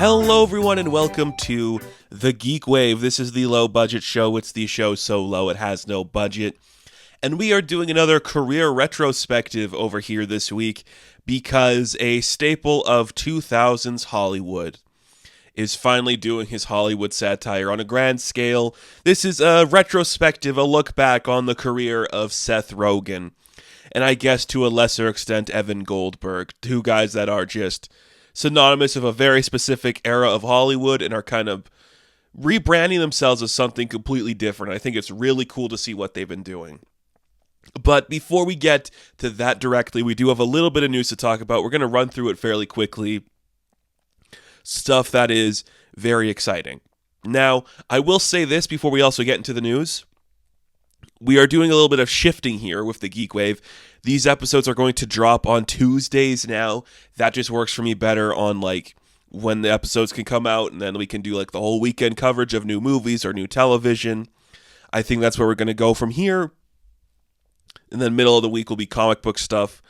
Hello, everyone, and welcome to the GeekWave. This is the low-budget show. It's the show so low it has no budget. And we are doing another career retrospective over here this week because a staple of 2000s Hollywood is finally doing his Hollywood satire on a grand scale. This is a retrospective, a look back on the career of Seth Rogen, and I guess to a lesser extent Evan Goldberg, two guys that are just synonymous of a very specific era of Hollywood and are kind of rebranding themselves as something completely different. I think it's really cool to see what they've been doing. But before we get to that directly, we do have a little bit of news to talk about. We're going to run through it fairly quickly. Stuff that is very exciting. Now, I will say this before we also get into the news. We are doing a little bit of shifting here with the GeekWave. These episodes are going to drop on Tuesdays now. That just works for me better on like when the episodes can come out, and then we can do like the whole weekend coverage of new movies or new television. I think that's where we're going to go from here. And then middle of the week will be comic book stuff.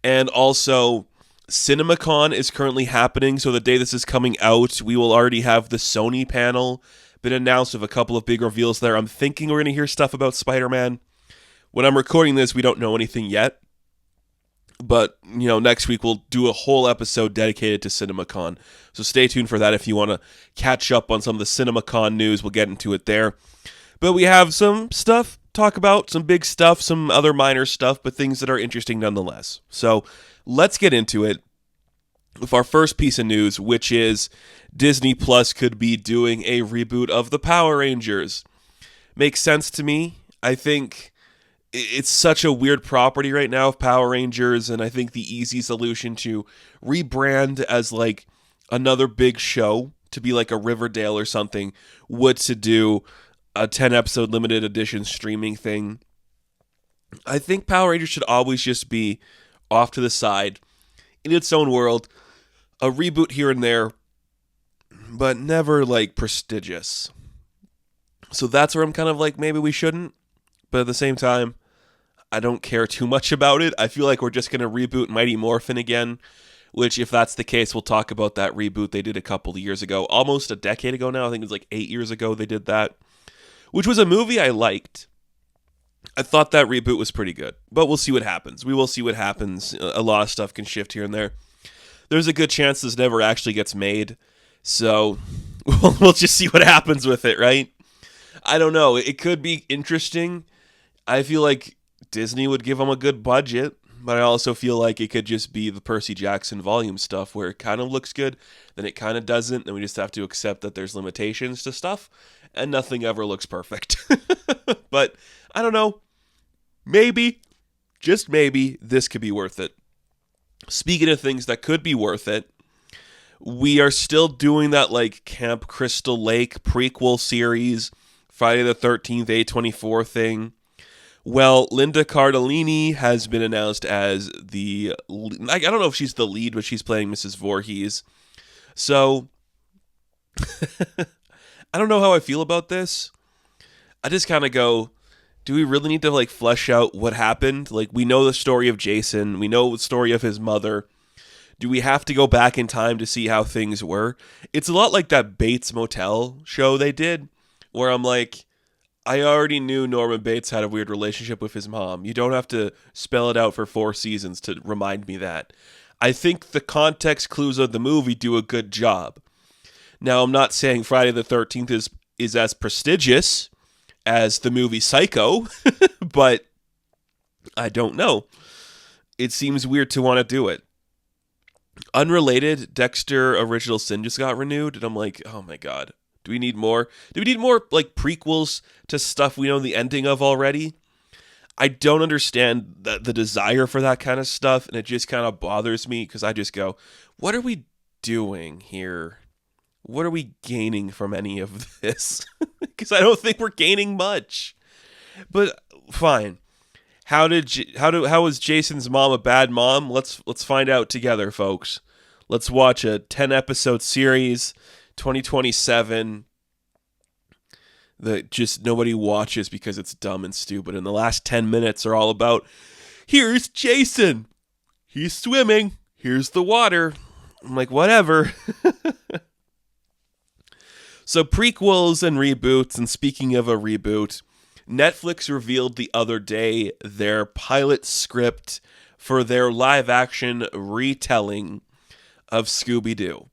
And also, CinemaCon is currently happening, so the day this is coming out, we will already have the Sony panel been announced with a couple of big reveals there. I'm thinking we're going to hear stuff about Spider-Man. When I'm recording this, we don't know anything yet. But, next week we'll do a whole episode dedicated to CinemaCon. So stay tuned for that if you want to catch up on some of the CinemaCon news. We'll get into it there. But we have some stuff to talk about, some big stuff, some other minor stuff, but things that are interesting nonetheless. So let's get into it with our first piece of news, which is Disney Plus could be doing a reboot of the Power Rangers. Makes sense to me. I think it's such a weird property right now of Power Rangers, and I think the easy solution to rebrand as like another big show, to be like a Riverdale or something, would to do a 10-episode limited edition streaming thing. I think Power Rangers should always just be off to the side, in its own world, a reboot here and there, but never like prestigious. So that's where I'm kind of like, maybe we shouldn't, but at the same time, I don't care too much about it. I feel like we're just going to reboot Mighty Morphin again, which if that's the case, we'll talk about that reboot they did a couple of years ago, almost a decade ago now. I think it was like 8 years ago they did that, which was a movie I liked. I thought that reboot was pretty good, but we'll see what happens. We will see what happens. A lot of stuff can shift here and there. There's a good chance this never actually gets made, so we'll just see what happens with it, right? I don't know. It could be interesting. I feel like Disney would give them a good budget, but I also feel like it could just be the Percy Jackson volume stuff where it kind of looks good, then it kind of doesn't, and we just have to accept that there's limitations to stuff, and nothing ever looks perfect. But I don't know. Maybe, just maybe, this could be worth it. Speaking of things that could be worth it, we are still doing that like Camp Crystal Lake prequel series, Friday the 13th, A24 thing. Well, Linda Cardellini has been announced as I don't know if she's the lead, but she's playing Mrs. Voorhes. So, I don't know how I feel about this. I just kind of go, do we really need to like flesh out what happened? Like, we know the story of Jason. We know the story of his mother. Do we have to go back in time to see how things were? It's a lot like that Bates Motel show they did, where I'm like, I already knew Norman Bates had a weird relationship with his mom. You don't have to spell it out for 4 seasons to remind me that. I think the context clues of the movie do a good job. Now, I'm not saying Friday the 13th is as prestigious as the movie Psycho, but I don't know. It seems weird to want to do it. Unrelated, Dexter Original Sin just got renewed, and I'm like, oh my god. Do we need more? Do we need more like prequels to stuff we know the ending of already? I don't understand the desire for that kind of stuff, and it just kind of bothers me because I just go, what are we doing here? What are we gaining from any of this? Because I don't think we're gaining much. But fine. How was Jason's mom a bad mom? Let's find out together, folks. Let's watch a 10-episode series, 2027, that just nobody watches because it's dumb and stupid. And the last 10 minutes are all about, here's Jason. He's swimming. Here's the water. I'm like, whatever. So prequels and reboots, and speaking of a reboot, Netflix revealed the other day their pilot script for their live-action retelling of Scooby-Doo.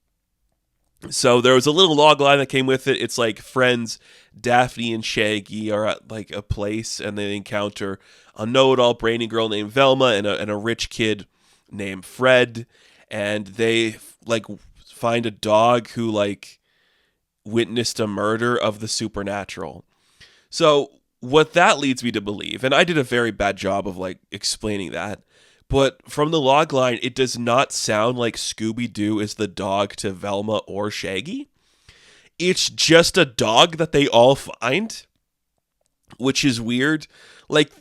So there was a little log line that came with it. It's like friends Daphne and Shaggy are at like a place, and they encounter a know-it-all brainy girl named Velma and a rich kid named Fred, and they like find a dog who like witnessed a murder of the supernatural. So what that leads me to believe, and I did a very bad job of like explaining that, but from the log line, it does not sound like Scooby-Doo is the dog to Velma or Shaggy. It's just a dog that they all find, which is weird. Like,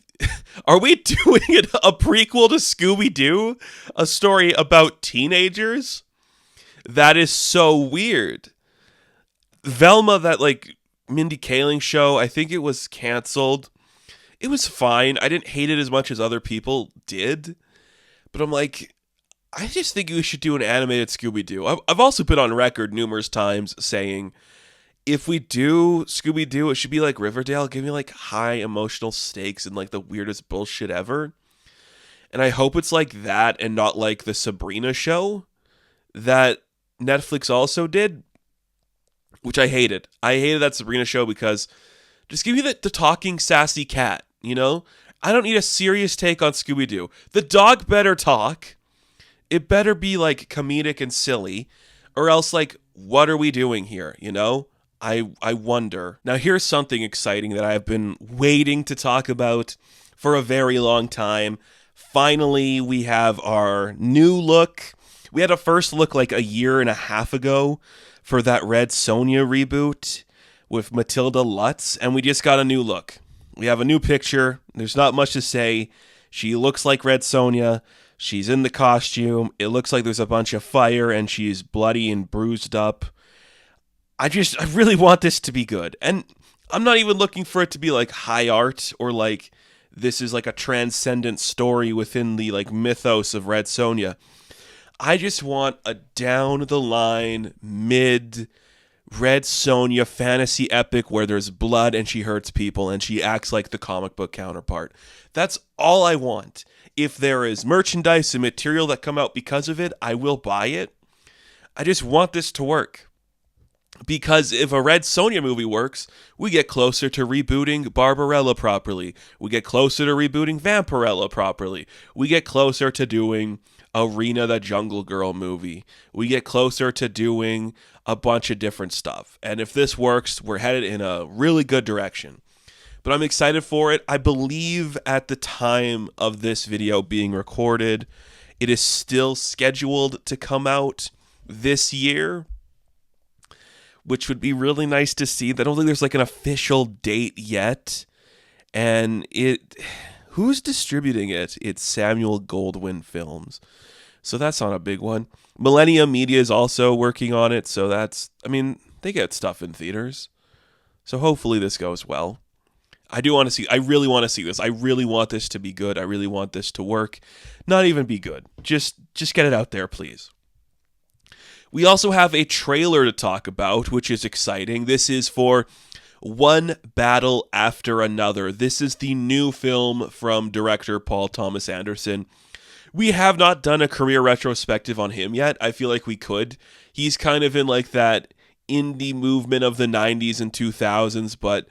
are we doing a prequel to Scooby-Doo? A story about teenagers? That is so weird. Velma, that like Mindy Kaling show, I think it was canceled. It was fine. I didn't hate it as much as other people did. But I'm like, I just think we should do an animated Scooby-Doo. I've also been on record numerous times saying, if we do Scooby-Doo, it should be like Riverdale. Give me like high emotional stakes and like the weirdest bullshit ever. And I hope it's like that and not like the Sabrina show that Netflix also did, which I hated. I hated that Sabrina show because just give me the talking sassy cat, you know? I don't need a serious take on Scooby-Doo. The dog better talk. It better be like comedic and silly, or else like, what are we doing here, you know? I wonder. Now here's something exciting that I've been waiting to talk about for a very long time. Finally, we have our new look. We had a first look like a year and a half ago for that Red Sonja reboot with Matilda Lutz, and we just got a new look. We have a new picture. There's not much to say. She looks like Red Sonja. She's in the costume. It looks like there's a bunch of fire, and she's bloody and bruised up. I really want this to be good. And I'm not even looking for it to be like high art or like this is like a transcendent story within the like mythos of Red Sonja. I just want a down-the-line, mid-Red Sonja fantasy epic where there's blood and she hurts people and she acts like the comic book counterpart. That's all I want. If there is merchandise and material that come out because of it, I will buy it. I just want this to work. Because if a Red Sonja movie works, we get closer to rebooting Barbarella properly. We get closer to rebooting Vampirella properly. We get closer to doing Arena the Jungle Girl movie. We get closer to doing a bunch of different stuff. And if this works, we're headed in a really good direction. But I'm excited for it. I believe at the time of this video being recorded, it is still scheduled to come out this year, which would be really nice to see. I don't think there's like an official date yet. And who's distributing it? It's Samuel Goldwyn Films. So that's not a big one. Millennium Media is also working on it. So they get stuff in theaters. So hopefully this goes well. I really want to see this. I really want this to be good. I really want this to work. Not even be good. Just get it out there, please. We also have a trailer to talk about, which is exciting. This is for One Battle After Another. This is the new film from director Paul Thomas Anderson. We have not done a career retrospective on him yet. I feel like we could. He's kind of in like that indie movement of the 90s and 2000s, but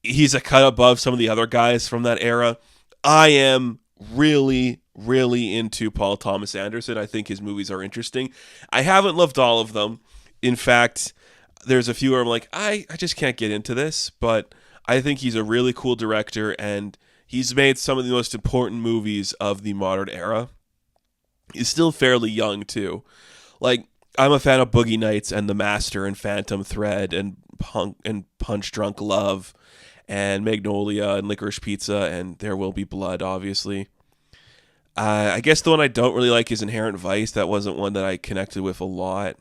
he's a cut above some of the other guys from that era. I am really into Paul Thomas Anderson. I think his movies are interesting. I haven't loved all of them. In fact, there's a few where I'm like, I just can't get into this, but I think he's a really cool director, and he's made some of the most important movies of the modern era. He's still fairly young, too. Like, I'm a fan of Boogie Nights and The Master and Phantom Thread and Punch Drunk Love and Magnolia and Licorice Pizza and There Will Be Blood, obviously. I guess the one I don't really like is Inherent Vice. That wasn't one that I connected with a lot.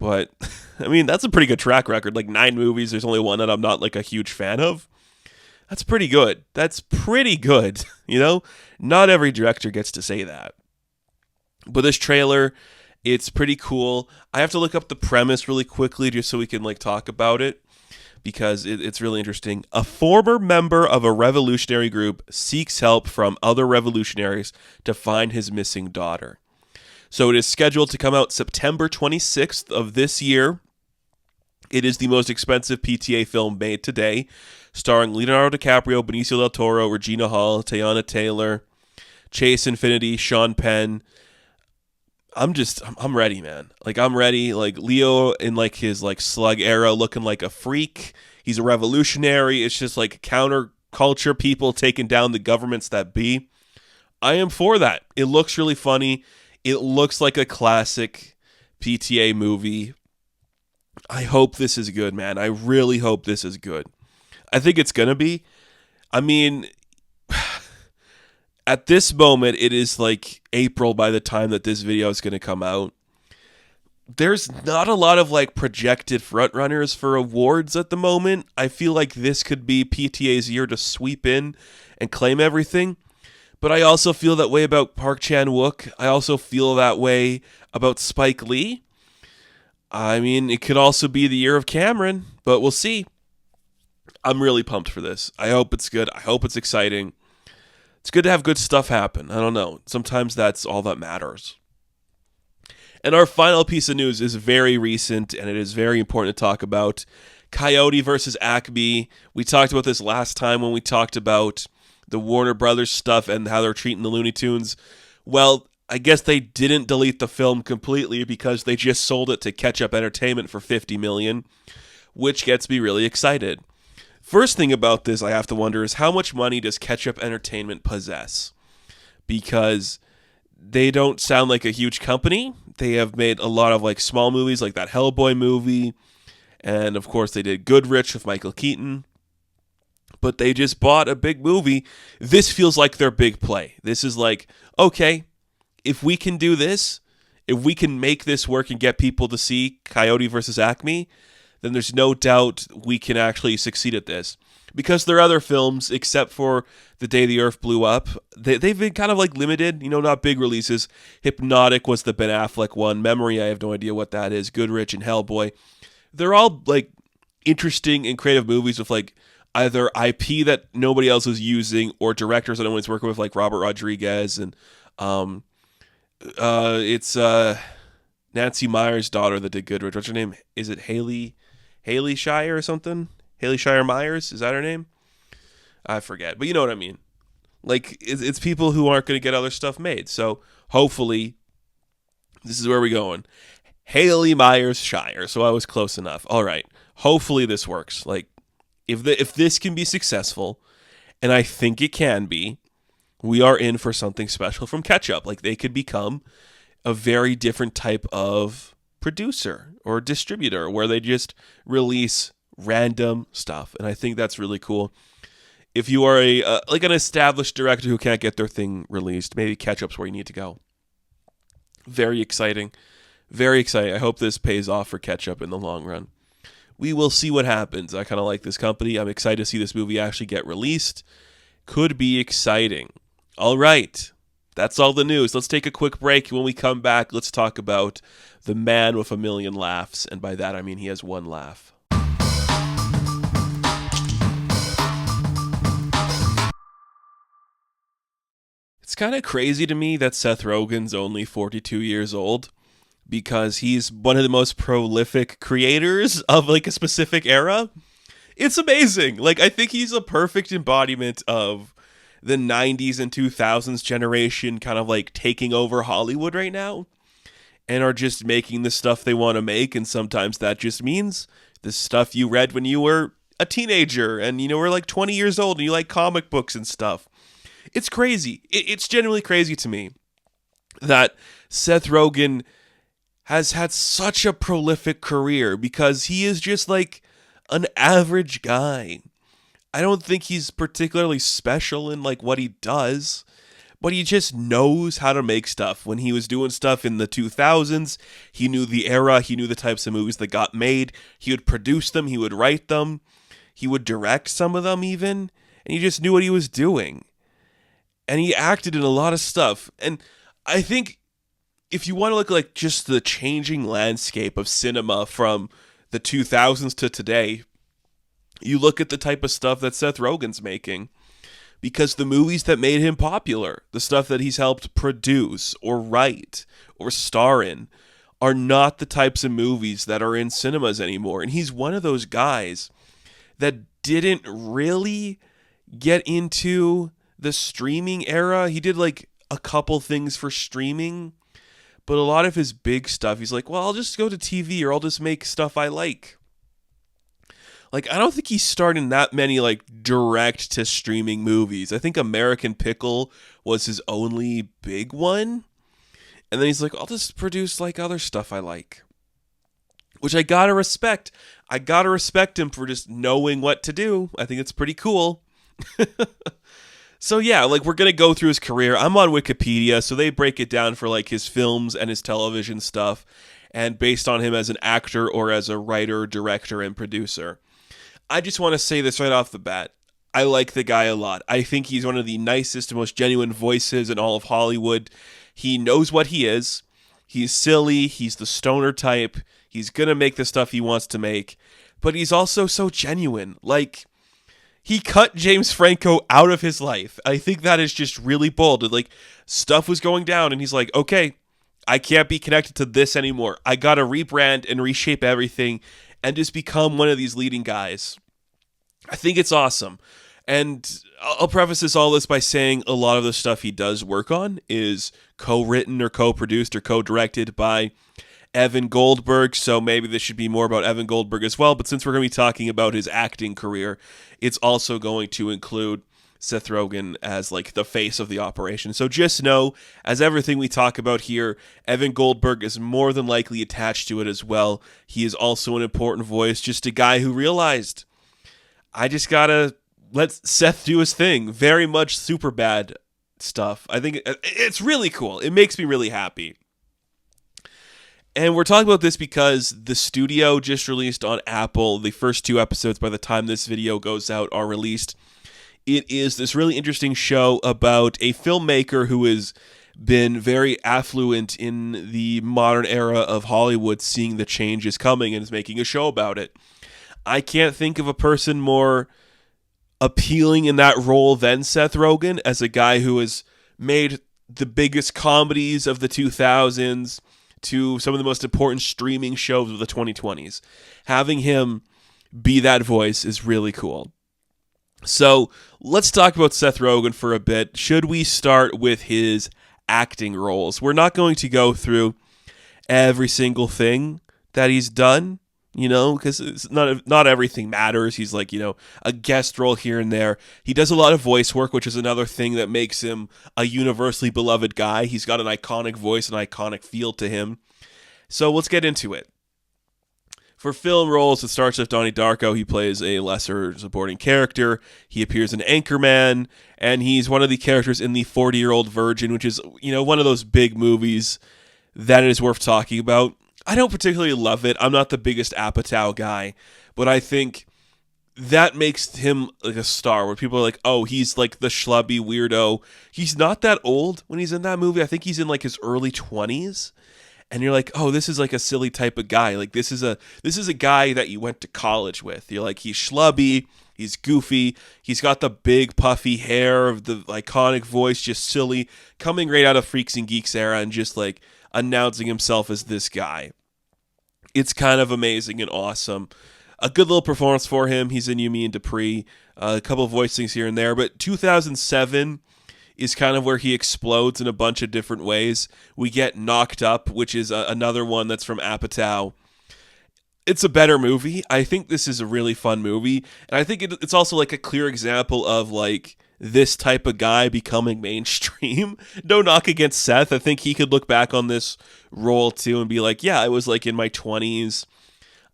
But, I mean, that's a pretty good track record. Like 9 movies, there's only one that I'm not like a huge fan of. That's pretty good. You know? Not every director gets to say that. But this trailer, It's pretty cool. I have to look up the premise really quickly just so we can like talk about it because it's really interesting. A former member of a revolutionary group seeks help from other revolutionaries to find his missing daughter. So it is scheduled to come out September 26th of this year. It is the most expensive PTA film made today, starring Leonardo DiCaprio, Benicio del Toro, Regina Hall, Teyana Taylor, Chase Infinity, Sean Penn. I'm ready, man. Like, I'm ready. Like, Leo in like his like slug era looking like a freak. He's a revolutionary. It's just like counterculture people taking down the governments that be. I am for that. It looks really funny. It looks like a classic PTA movie. I hope this is good, man. I really hope this is good. I think it's going to be. I mean, at this moment, it is like April by the time that this video is going to come out. There's not a lot of like projected frontrunners for awards at the moment. I feel like this could be PTA's year to sweep in and claim everything. But I also feel that way about Park Chan-wook. I also feel that way about Spike Lee. I mean, it could also be the year of Cameron, but we'll see. I'm really pumped for this. I hope it's good. I hope it's exciting. It's good to have good stuff happen. I don't know. Sometimes that's all that matters. And our final piece of news is very recent, and it is very important to talk about. Coyote versus Acme. We talked about this last time when we talked about the Warner Brothers stuff and how they're treating the Looney Tunes. Well, I guess they didn't delete the film completely because they just sold it to Ketchup Entertainment for $50 million, which gets me really excited. First thing about this I have to wonder is how much money does Ketchup Entertainment possess? Because they don't sound like a huge company. They have made a lot of like small movies like that Hellboy movie. And of course they did Goodrich with Michael Keaton. But they just bought a big movie. This feels like their big play. This is like, okay, if we can do this, if we can make this work and get people to see Coyote versus Acme, then there's no doubt we can actually succeed at this. Because their other films, except for The Day the Earth Blew Up, they've been kind of like limited, not big releases. Hypnotic was the Ben Affleck one. Memory, I have no idea what that is. Goodrich and Hellboy. They're all like interesting and creative movies with like either IP that nobody else is using or directors that no one's working with, like Robert Rodriguez and it's Nancy Meyers' daughter that did Goodrich. What's her name? Is it Haley Shire or something? Haley Shire Myers? Is that her name? I forget. But you know what I mean. Like, it's people who aren't going to get other stuff made. So, hopefully, this is where we're going. Haley Myers Shire. So, I was close enough. All right. Hopefully, this works. Like, if this can be successful, and I think it can be, we are in for something special from Ketchup. Like, they could become a very different type of producer or distributor where they just release random stuff. And I think that's really cool. If you are like an established director who can't get their thing released, maybe Ketchup's where you need to go. Very exciting. Very exciting. I hope this pays off for Ketchup in the long run. We will see what happens. I kind of like this company. I'm excited to see this movie actually get released. Could be exciting. All right. That's all the news. Let's take a quick break. When we come back, let's talk about the man with a million laughs. And by that, I mean he has one laugh. It's kind of crazy to me that Seth Rogen's only 42 years old because he's one of the most prolific creators of like a specific era. It's amazing. Like, I think he's a perfect embodiment of the 90s and 2000s generation kind of like taking over Hollywood right now and are just making the stuff they want to make. And sometimes that just means the stuff you read when you were a teenager and, were like 20 years old and you like comic books and stuff. It's crazy. It's genuinely crazy to me that Seth Rogen has had such a prolific career because he is just like an average guy. I don't think he's particularly special in like what he does, but he just knows how to make stuff. When he was doing stuff in the 2000s, he knew the era, he knew the types of movies that got made. He would produce them, he would write them, he would direct some of them even, and he just knew what he was doing. And he acted in a lot of stuff. And I think if you want to look like just the changing landscape of cinema from the 2000s to today, you look at the type of stuff that Seth Rogen's making. Because the movies that made him popular, the stuff that he's helped produce or write or star in, are not the types of movies that are in cinemas anymore. And he's one of those guys that didn't really get into the streaming era. He did like a couple things for streaming, but a lot of his big stuff, he's like, well, I'll just go to TV or I'll just make stuff I like. Like, I don't think he's starting that many, like, direct-to-streaming movies. I think American Pickle was his only big one. And then he's like, I'll just produce, like, other stuff I like. Which I gotta respect. I gotta respect him for just knowing what to do. I think it's pretty cool. So, yeah, like, we're gonna go through his career. I'm on Wikipedia, so they break it down for, like, his films and his television stuff. And based on him as an actor or as a writer, director, and producer. I just want to say this right off the bat. I like the guy a lot. I think he's one of the nicest and most genuine voices in all of Hollywood. He knows what he is. He's silly. He's the stoner type. He's going to make the stuff he wants to make. But he's also so genuine. Like, he cut James Franco out of his life. I think that is just really bold. Like, stuff was going down, and he's like, okay, I can't be connected to this anymore. I got to rebrand and reshape everything and just become one of these leading guys. I think it's awesome. And I'll preface all this by saying a lot of the stuff he does work on is co-written or co-produced or co-directed by Evan Goldberg, so maybe this should be more about Evan Goldberg as well, but since we're going to be talking about his acting career, it's also going to include Seth Rogen as like the face of the operation. So just know, as everything we talk about here, Evan Goldberg is more than likely attached to it as well. He is also an important voice, just a guy who realized, I just gotta let Seth do his thing. Very much Superbad stuff. I think it's really cool. It makes me really happy. And we're talking about this because the studio just released on Apple. The first 2 episodes, by the time this video goes out, are released. It is this really interesting show about a filmmaker who has been very affluent in the modern era of Hollywood, seeing the changes coming and is making a show about it. I can't think of a person more appealing in that role than Seth Rogen, as a guy who has made the biggest comedies of the 2000s to some of the most important streaming shows of the 2020s. Having him be that voice is really cool. So let's talk about Seth Rogen for a bit. Should we start with his acting roles? We're not going to go through every single thing that he's done, because it's not everything matters. He's like, a guest role here and there. He does a lot of voice work, which is another thing that makes him a universally beloved guy. He's got an iconic voice, an iconic feel to him. So let's get into it. For film roles, it starts with Donnie Darko. He plays a lesser supporting character. He appears in Anchorman, and he's one of the characters in The 40-Year-Old Virgin, which is, one of those big movies that is worth talking about. I don't particularly love it. I'm not the biggest Apatow guy, but I think that makes him like a star, where people are like, oh, he's like the schlubby weirdo. He's not that old when he's in that movie. I think he's in like his early 20s. And you're like, oh, this is like a silly type of guy. Like this is a guy that you went to college with. You're like, he's schlubby, he's goofy, he's got the big puffy hair of the iconic voice, just silly, coming right out of Freaks and Geeks era and just like announcing himself as this guy. It's kind of amazing and awesome. A good little performance for him. He's in You, Me, and Dupree. A couple of voicings here and there. But 2007 is kind of where he explodes in a bunch of different ways. We get Knocked Up, which is another one that's from Apatow. It's a better movie. I think this is a really fun movie. And I think it's also like a clear example of like this type of guy becoming mainstream. No knock against Seth. I think he could look back on this role too and be like, yeah, I was like in my 20s.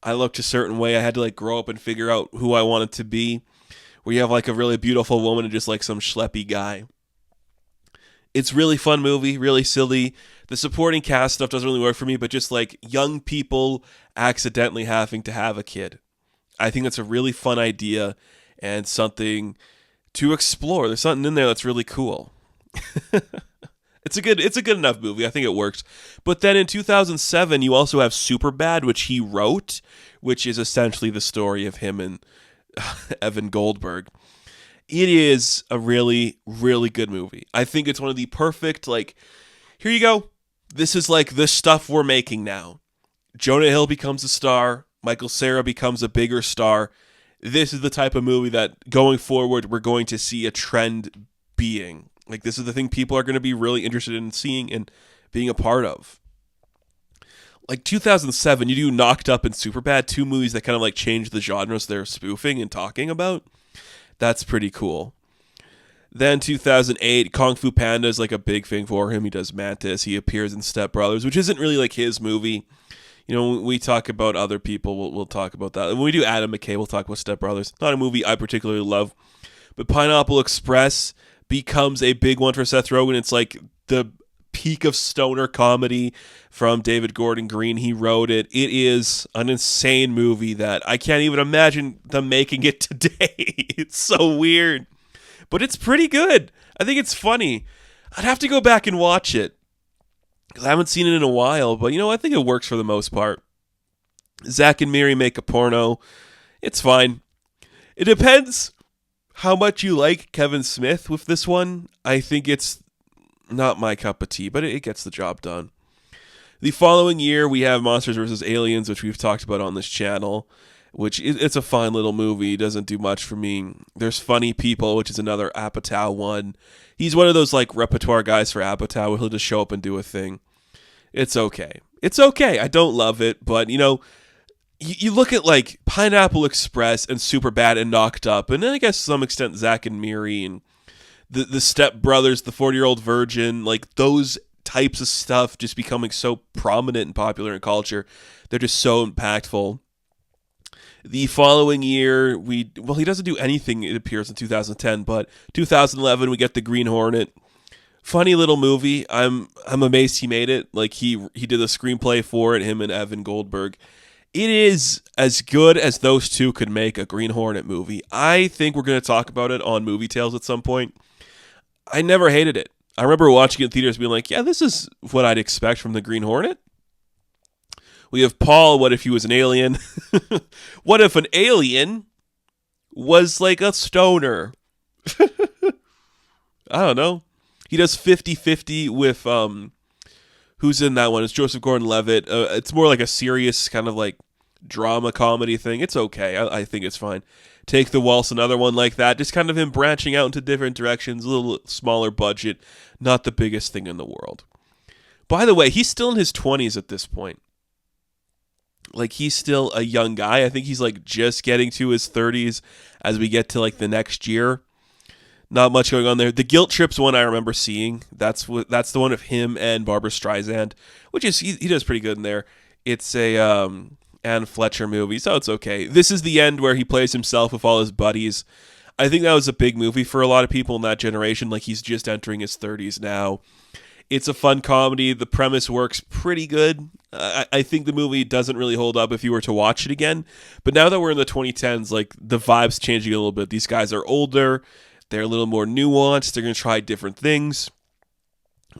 I looked a certain way. I had to like grow up and figure out who I wanted to be. Where you have like a really beautiful woman and just like some schleppy guy. It's really fun movie, really silly. The supporting cast stuff doesn't really work for me, but just like young people accidentally having to have a kid. I think that's a really fun idea and something to explore. There's something in there that's really cool. It's a good enough movie. I think it works. But then in 2007, you also have Superbad, which he wrote, which is essentially the story of him and Evan Goldberg. It is a really, really good movie. I think it's one of the perfect, like, here you go. This is like the stuff we're making now. Jonah Hill becomes a star. Michael Cera becomes a bigger star. This is the type of movie that going forward, we're going to see a trend being. Like, this is the thing people are going to be really interested in seeing and being a part of. Like 2007, you do Knocked Up and Superbad, two movies that kind of like change the genres they're spoofing and talking about. That's pretty cool. Then 2008, Kung Fu Panda is like a big thing for him. He does Mantis. He appears in Step Brothers, which isn't really like his movie. You know, when we talk about other people, we'll talk about that. When we do Adam McKay, we'll talk about Step Brothers. Not a movie I particularly love. But Pineapple Express becomes a big one for Seth Rogen. It's like the peak of stoner comedy from David Gordon Green. He wrote it. It is an insane movie that I can't even imagine them making it today. It's so weird. But it's pretty good. I think it's funny. I'd have to go back and watch it, because I haven't seen it in a while. But, you know, I think it works for the most part. Zach and Miri make a porno. It's fine. It depends how much you like Kevin Smith with this one. I think it's not my cup of tea, but it gets the job done. The following year, we have Monsters vs. Aliens, which we've talked about on this channel, which it's a fine little movie. It doesn't do much for me. There's Funny People, which is another Apatow one. He's one of those like repertoire guys for Apatow where he'll just show up and do a thing. It's okay. It's okay. I don't love it, but, you know, you look at like Pineapple Express and Superbad and Knocked Up, and then I guess to some extent Zach and Miri and the Step Brothers, the 40-Year-Old Virgin, like those types of stuff just becoming so prominent and popular in culture. They're just so impactful. The following year, he doesn't do anything, it appears, in 2010, but 2011, we get The Green Hornet. Funny little movie. I'm amazed he made it. Like, he did the screenplay for it, him and Evan Goldberg. It is as good as those two could make a Green Hornet movie. I think we're going to talk about it on Movie Tales at some point. I never hated it. I remember watching it in theaters being like, yeah, this is what I'd expect from The Green Hornet. We have Paul, What If He Was an Alien? What if an alien was like a stoner? I don't know. He does 50-50 with, who's in that one? It's Joseph Gordon-Levitt. It's more like a serious kind of like drama comedy thing. It's okay. I think it's fine. Take the Waltz, another one like that. Just kind of him branching out into different directions, a little smaller budget, not the biggest thing in the world. By the way, he's still in his 20s at this point. Like, he's still a young guy. I think he's like just getting to his 30s as we get to like the next year. Not much going on there. The Guilt Trips one I remember seeing. That's the one of him and Barbara Streisand, which is he does pretty good in there. It's a Anne Fletcher movie, so it's okay. This is the end where he plays himself with all his buddies. I think that was a big movie for a lot of people in that generation. Like, he's just entering his 30s now. It's a fun comedy. The premise works pretty good. I think the movie doesn't really hold up if you were to watch it again. But now that we're in the 2010s, like, the vibe's changing a little bit. These guys are older. They're a little more nuanced. They're going to try different things.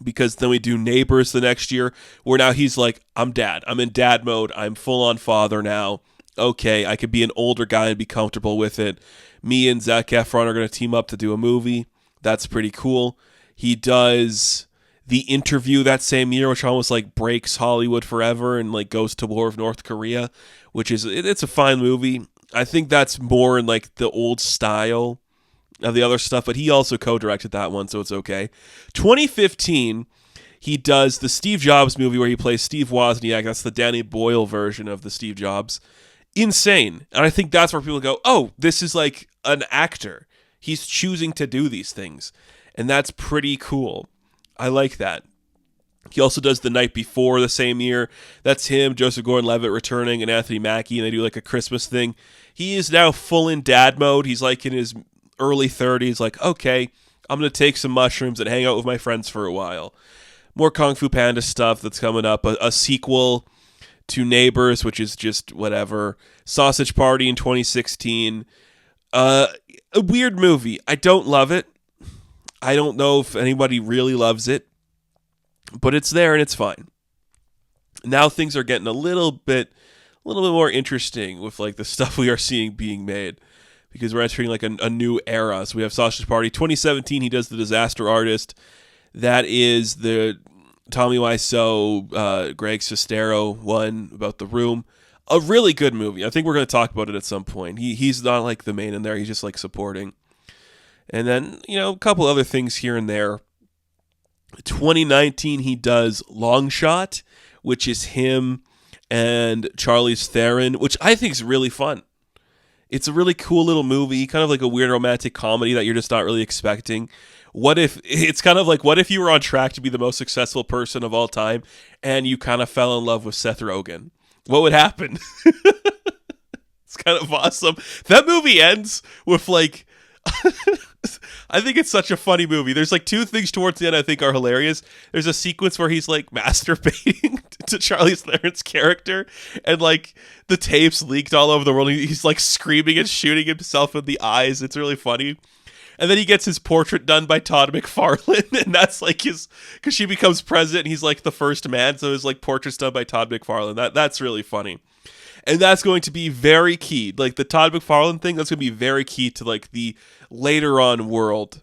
Because then we do Neighbors the next year, where now he's like, I'm dad. I'm in dad mode. I'm full-on father now. Okay, I could be an older guy and be comfortable with it. Me and Zac Efron are going to team up to do a movie. That's pretty cool. He does The Interview that same year, which almost like breaks Hollywood forever and like goes to war with North Korea, which is, it's a fine movie. I think that's more in like the old style of the other stuff, but he also co-directed that one, so it's okay. 2015, he does the Steve Jobs movie where he plays Steve Wozniak. That's the Danny Boyle version of the Steve Jobs. Insane. And I think that's where people go, oh, this is like an actor. He's choosing to do these things. And that's pretty cool. I like that. He also does The Night Before the same year. That's him, Joseph Gordon-Levitt returning, and Anthony Mackie, and they do like a Christmas thing. He is now full in dad mode. He's like in his early 30s, like, okay, I'm going to take some mushrooms and hang out with my friends for a while. More Kung Fu Panda stuff that's coming up. A sequel to Neighbors, which is just whatever. Sausage Party in 2016. A weird movie. I don't love it. I don't know if anybody really loves it. But it's there and it's fine. Now things are getting a little bit more interesting with like the stuff we are seeing being made, because we're entering like a new era. So we have Sausage Party 2017. He does The Disaster Artist. That is the Tommy Wiseau, Greg Sestero one about the room. A really good movie. I think we're going to talk about it at some point. He's not like the main in there. He's just like supporting. And then, a couple other things here and there. 2019, he does Long Shot, which is him and Charlize Theron, which I think is really fun. It's a really cool little movie, kind of like a weird romantic comedy that you're just not really expecting. What if you were on track to be the most successful person of all time and you kind of fell in love with Seth Rogen? What would happen? It's kind of awesome. That movie ends with like I think it's such a funny movie. There's like two things towards the end I think are hilarious. There's a sequence where he's like masturbating to Charlize Theron's character, and like the tapes leaked all over the world. He's like screaming and shooting himself in the eyes. It's really funny. And then he gets his portrait done by Todd McFarlane, and that's like because she becomes president, and he's like the first man, so his like portrait's done by Todd McFarlane. That's really funny. And that's going to be very key. Like the Todd McFarlane thing, that's going to be very key to like the later on world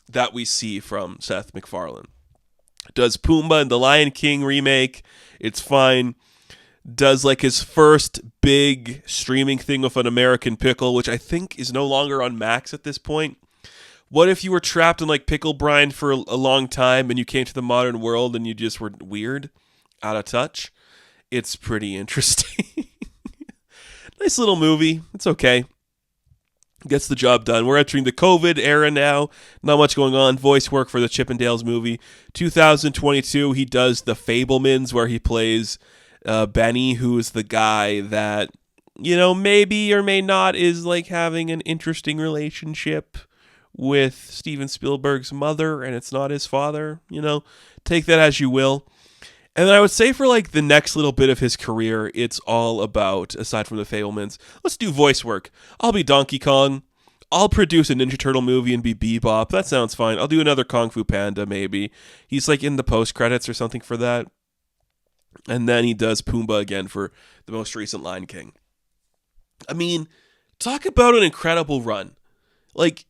that we see from Seth MacFarlane. Does Pumbaa and the Lion King remake. It's fine. Does like his first big streaming thing with An American Pickle, which I think is no longer on Max at this point. What if you were trapped in like pickle brine for a long time and you came to the modern world and you just were weird, out of touch? It's pretty interesting. Nice little movie. It's okay. Gets the job done. We're entering the COVID era now. Not much going on. Voice work for the Chippendales movie. 2022, he does The Fabelmans, where he plays Benny, who is the guy that, maybe or may not is like having an interesting relationship with Steven Spielberg's mother, and it's not his father. Take that as you will. And then I would say for like the next little bit of his career, it's all about, aside from The Fabelmans, let's do voice work. I'll be Donkey Kong. I'll produce a Ninja Turtle movie and be Bebop. That sounds fine. I'll do another Kung Fu Panda maybe. He's like in the post-credits or something for that. And then he does Pumbaa again for the most recent Lion King. I mean, talk about an incredible run. Like,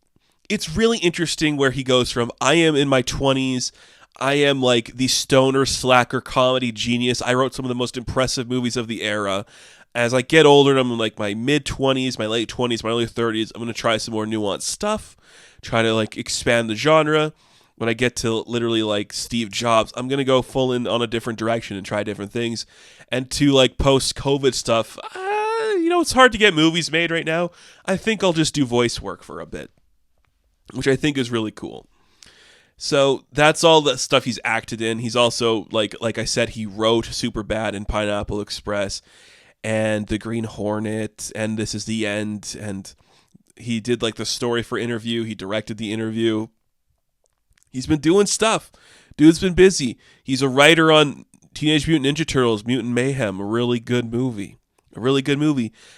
it's really interesting where he goes from, I am in my 20s, I am like the stoner slacker comedy genius. I wrote some of the most impressive movies of the era. As I get older, and I'm in like my mid-20s, my late 20s, my early 30s, I'm going to try some more nuanced stuff, try to like expand the genre. When I get to literally like Steve Jobs, I'm going to go full in on a different direction and try different things. And to like post-COVID stuff, it's hard to get movies made right now. I think I'll just do voice work for a bit, which I think is really cool. So that's all the stuff he's acted in. He's also, like I said, he wrote Superbad and Pineapple Express and The Green Hornet and This Is the End. And he did like the story for Interview. He directed The Interview. He's been doing stuff. Dude's been busy. He's a writer on Teenage Mutant Ninja Turtles, Mutant Mayhem, a really good movie.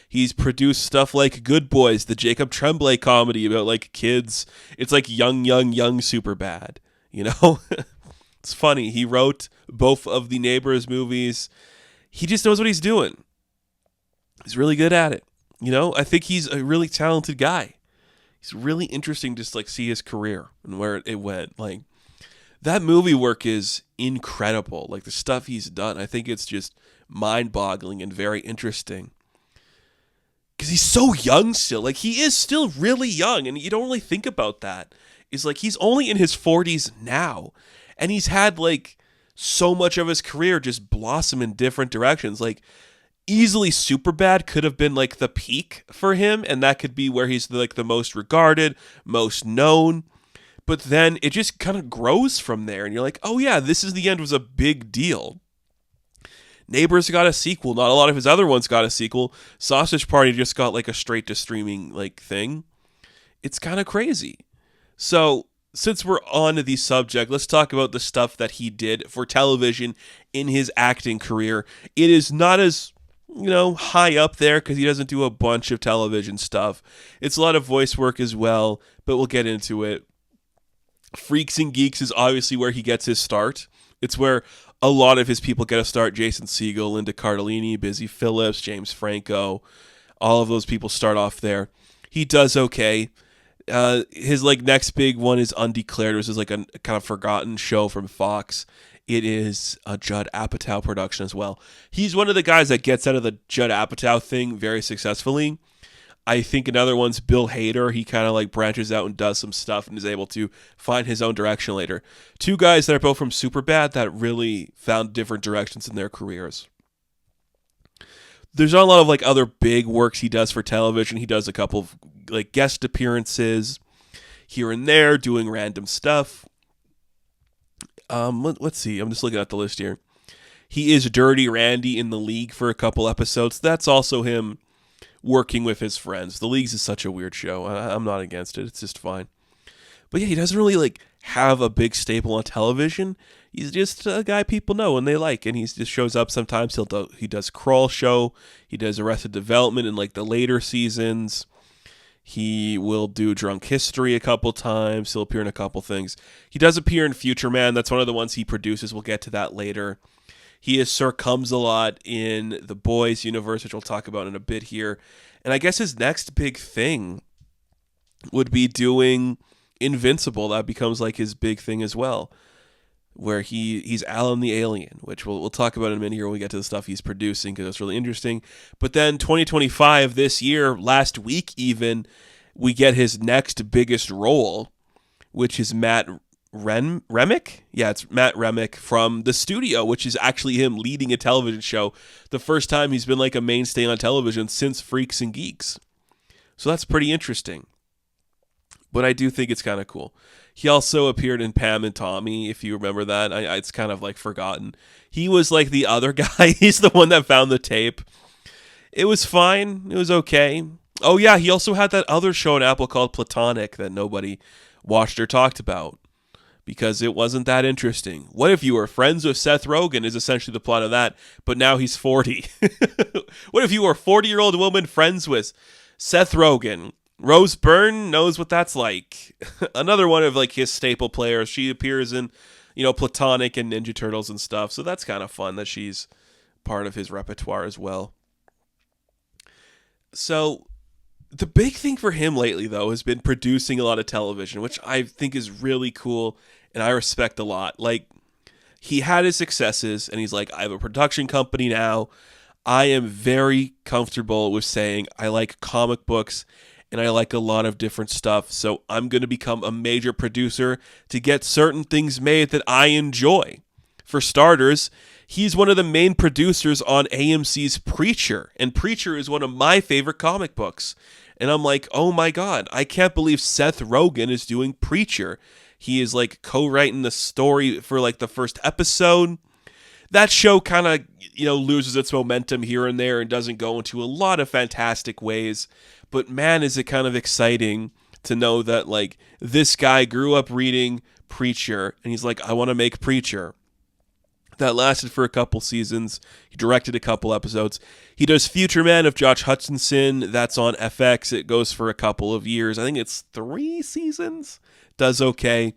He's produced stuff like Good Boys, the Jacob Tremblay comedy about like kids. It's like young Superbad, It's funny. He wrote both of the Neighbors movies. He just knows what he's doing. He's really good at it. I think he's a really talented guy. He's really interesting to just like see his career and where it went. Like that movie work is incredible. Like the stuff he's done, I think it's just mind-boggling and very interesting. Because he's so young still. Like he is still really young, and you don't really think about that. It's like he's only in his 40s now, and he's had like so much of his career just blossom in different directions. Like easily Superbad could have been like the peak for him, and that could be where he's like the most regarded, most known. But then it just kind of grows from there, and you're like, oh yeah, This Is the End was a big deal. Neighbors got a sequel. Not a lot of his other ones got a sequel. Sausage Party just got like a straight to streaming like thing. It's kind of crazy. So since we're on the subject, let's talk about the stuff that he did for television in his acting career. It is not as, high up there because he doesn't do a bunch of television stuff. It's a lot of voice work as well, but we'll get into it. Freaks and Geeks is obviously where he gets his start. It's where a lot of his people get a start. Jason Segel, Linda Cardellini, Busy Phillips, James Franco. All of those people start off there. He does okay. His like next big one is Undeclared, which is like a kind of forgotten show from Fox. It is a Judd Apatow production as well. He's one of the guys that gets out of the Judd Apatow thing very successfully. I think another one's Bill Hader. He kind of like branches out and does some stuff and is able to find his own direction later. Two guys that are both from Superbad that really found different directions in their careers. There's not a lot of like other big works he does for television. He does a couple of like guest appearances here and there, doing random stuff. Let's see. I'm just looking at the list here. He is Dirty Randy in The League for a couple episodes. That's also him working with his friends. The Leagues is such a weird show. I'm not against it. It's just fine. But yeah, he doesn't really like have a big staple on television. He's just a guy people know and they like, and he just shows up sometimes. He does Crawl Show. He does Arrested Development in like the later seasons. He will do Drunk History a couple times. He'll appear in a couple things. He does appear in Future Man. That's one of the ones he produces. We'll get to that later. He is Sir Comes-a-Lot in The Boys universe, which we'll talk about in a bit here. And I guess his next big thing would be doing Invincible. That becomes like his big thing as well, where he's Alan the Alien, which we'll talk about in a minute here when we get to the stuff he's producing, because it's really interesting. But then 2025, this year, last week even, we get his next biggest role, which is Matt Remick? Yeah, it's Matt Remick from The Studio, which is actually him leading a television show. The first time he's been like a mainstay on television since Freaks and Geeks. So that's pretty interesting. But I do think it's kind of cool. He also appeared in Pam and Tommy, if you remember that. It's kind of like forgotten. He was like the other guy. He's the one that found the tape. It was fine. It was okay. Oh yeah, he also had that other show on Apple called Platonic that nobody watched or talked about, because it wasn't that interesting. What if you were friends with Seth Rogen is essentially the plot of that, but now he's 40. What if you were a 40-year-old woman friends with Seth Rogen? Rose Byrne knows what that's like. Another one of like his staple players. She appears in, Platonic and Ninja Turtles and stuff, so that's kind of fun that she's part of his repertoire as well. So the big thing for him lately, though, has been producing a lot of television, which I think is really cool and I respect a lot. Like, he had his successes, and he's like, I have a production company now. I am very comfortable with saying I like comic books, and I like a lot of different stuff, so I'm going to become a major producer to get certain things made that I enjoy. For starters, he's one of the main producers on AMC's Preacher, and Preacher is one of my favorite comic books. And I'm like, oh my god, I can't believe Seth Rogen is doing Preacher. He is like co-writing the story for like the first episode. That show kind of, loses its momentum here and there and doesn't go into a lot of fantastic ways. But man, is it kind of exciting to know that like this guy grew up reading Preacher and he's like, I want to make Preacher. That lasted for a couple seasons. He directed a couple episodes. He does Future Man of Josh Hutcherson. That's on FX. It goes for a couple of years. I think it's 3 seasons. Does okay.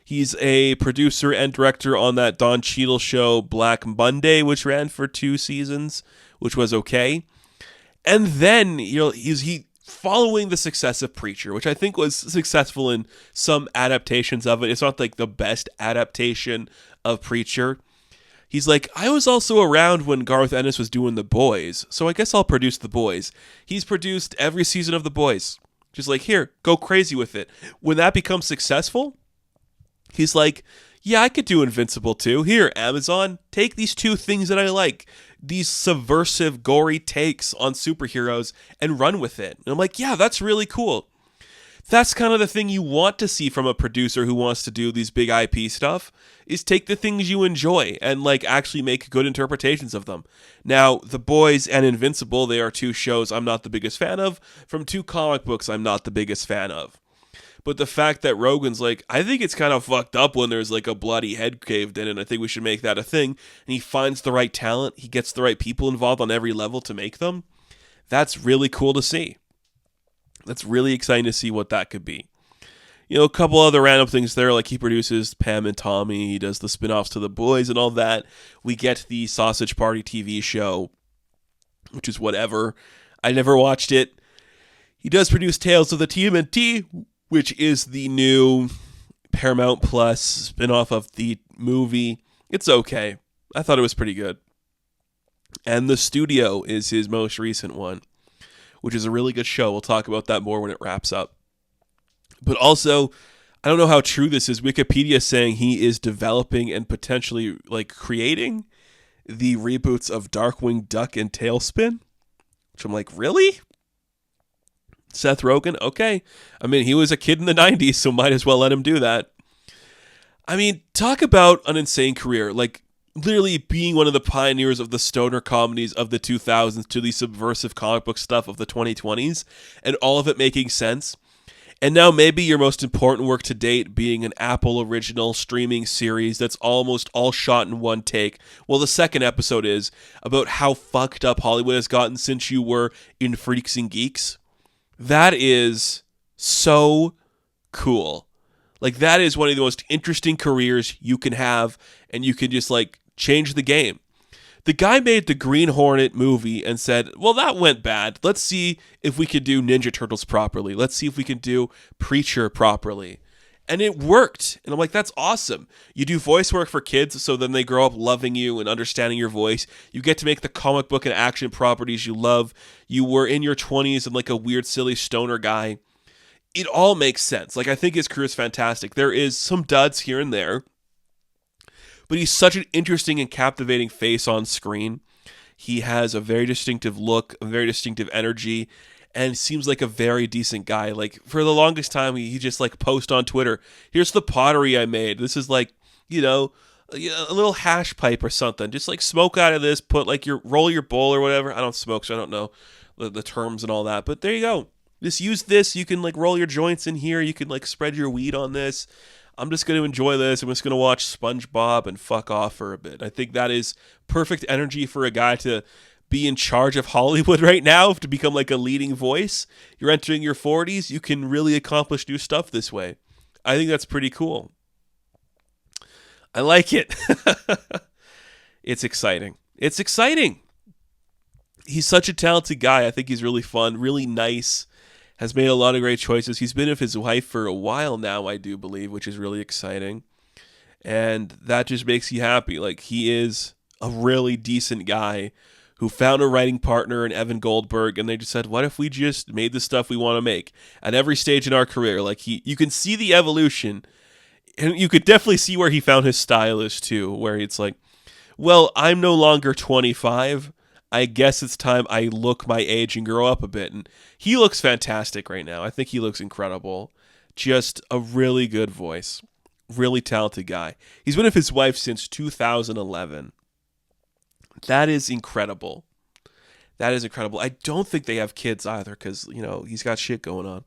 He's a producer and director on that Don Cheadle show Black Monday, which ran for 2 seasons, which was okay. And then, he's following the success of Preacher, which I think was successful in some adaptations of it. It's not like the best adaptation of Preacher. He's like, I was also around when Garth Ennis was doing The Boys, so I guess I'll produce The Boys. He's produced every season of The Boys. Just like, here, go crazy with it. When that becomes successful, he's like, yeah, I could do Invincible too. Here, Amazon, take these 2 things that I like, these subversive, gory takes on superheroes, and run with it. And I'm like, yeah, that's really cool. That's kind of the thing you want to see from a producer who wants to do these big IP stuff, is take the things you enjoy and like actually make good interpretations of them. Now, The Boys and Invincible, they are 2 shows I'm not the biggest fan of, from 2 comic books I'm not the biggest fan of. But the fact that Rogen's like, I think it's kind of fucked up when there's like a bloody head caved in, and I think we should make that a thing, and he finds the right talent, he gets the right people involved on every level to make them, that's really cool to see. That's really exciting to see what that could be. a couple other random things there, like he produces Pam and Tommy, he does the spin-offs to The Boys and all that. We get the Sausage Party TV show, which is whatever. I never watched it. He does produce Tales of the TMNT, which is the new Paramount Plus spin-off of the movie. It's okay. I thought it was pretty good. And The Studio is his most recent one, which is a really good show. We'll talk about that more when it wraps up. But also, I don't know how true this is. Wikipedia is saying he is developing and potentially creating the reboots of Darkwing Duck and Tailspin, which I'm like, really? Seth Rogen? Okay. I mean, he was a kid in the 90s, so might as well let him do that. I mean, talk about an insane career. Literally being one of the pioneers of the stoner comedies of the 2000s to the subversive comic book stuff of the 2020s, and all of it making sense. And now maybe your most important work to date being an Apple original streaming series that's almost all shot in one take. Well, the second episode is about how fucked up Hollywood has gotten since you were in Freaks and Geeks. That is so cool. That is one of the most interesting careers you can have, and you can just change the game. The guy made the Green Hornet movie and said, well, that went bad. Let's see if we can do Ninja Turtles properly. Let's see if we can do Preacher properly. And it worked. And I'm like, that's awesome. You do voice work for kids, so then they grow up loving you and understanding your voice. You get to make the comic book and action properties you love. You were in your 20s and a weird, silly stoner guy. It all makes sense. I think his career is fantastic. There is some duds here and there, but he's such an interesting and captivating face on screen. He has a very distinctive look, a very distinctive energy, and seems like a very decent guy. For the longest time, he just post on Twitter, here's the pottery I made. This is a little hash pipe or something. Just smoke out of this, put roll your bowl or whatever. I don't smoke, so I don't know the terms and all that, but there you go. Just use this. You can roll your joints in here. You can spread your weed on this. I'm just going to enjoy this. I'm just going to watch SpongeBob and fuck off for a bit. I think that is perfect energy for a guy to be in charge of Hollywood right now, to become a leading voice. You're entering your 40s. You can really accomplish new stuff this way. I think that's pretty cool. I like it. It's exciting. It's exciting. He's such a talented guy. I think he's really fun, really nice. Has made a lot of great choices. He's been with his wife for a while now, I do believe, which is really exciting. And that just makes you happy. He is a really decent guy who found a writing partner in Evan Goldberg, and they just said, what if we just made the stuff we want to make? At every stage in our career, you can see the evolution, and you could definitely see where he found his stylist too, where it's well, I'm no longer 25, I guess it's time I look my age and grow up a bit. And he looks fantastic right now. I think he looks incredible. Just a really good voice. Really talented guy. He's been with his wife since 2011. That is incredible. That is incredible. I don't think they have kids either because, he's got shit going on.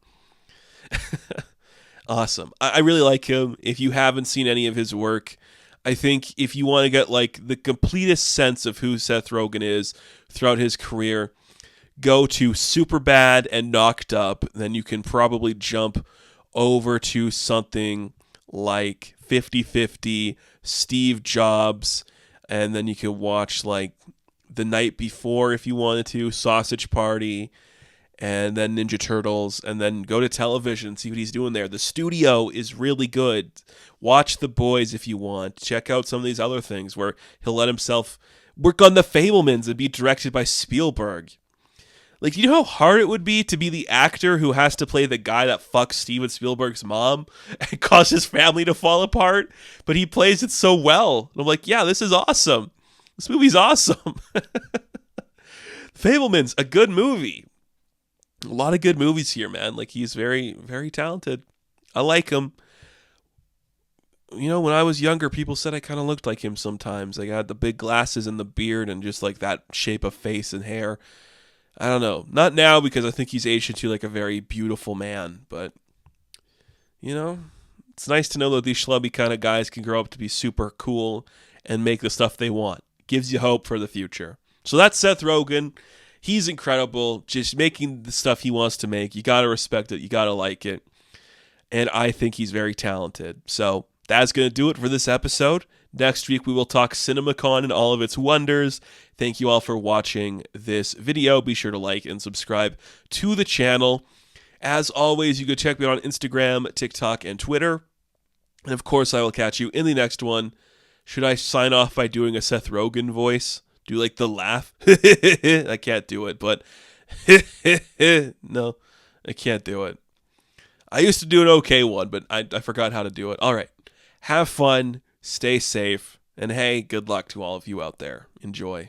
Awesome. I really like him. If you haven't seen any of his work, I think if you want to get the completest sense of who Seth Rogen is throughout his career, go to Superbad and Knocked Up. Then you can probably jump over to something like 50-50, Steve Jobs, and then you can watch The Night Before if you wanted to, Sausage Party, and then Ninja Turtles, and then go to television and see what he's doing there. The Studio is really good. Watch The Boys if you want. Check out some of these other things where he'll let himself work on The Fabelmans and be directed by Spielberg. You know how hard it would be to be the actor who has to play the guy that fucks Steven Spielberg's mom and cause his family to fall apart? But he plays it so well. And I'm yeah, this is awesome. This movie's awesome. Fabelmans, a good movie. A lot of good movies here, man. He's very, very talented. I like him. When I was younger, people said I kind of looked like him sometimes. I had the big glasses and the beard and just that shape of face and hair. I don't know. Not now because I think he's aged into a very beautiful man. But, it's nice to know that these schlubby kind of guys can grow up to be super cool and make the stuff they want. Gives you hope for the future. So that's Seth Rogen. He's incredible, just making the stuff he wants to make. You got to respect it. You got to like it. and I think he's very talented. So that's going to do it for this episode. Next week, we will talk CinemaCon and all of its wonders. Thank you all for watching this video. Be sure to like and subscribe to the channel. As always, you can check me out on Instagram, TikTok, and Twitter. And of course, I will catch you in the next one. Should I sign off by doing a Seth Rogen voice? Do like the laugh? I can't do it, but no, I can't do it. I used to do an okay one, but I forgot how to do it. All right. Have fun, stay safe, and hey, good luck to all of you out there. Enjoy.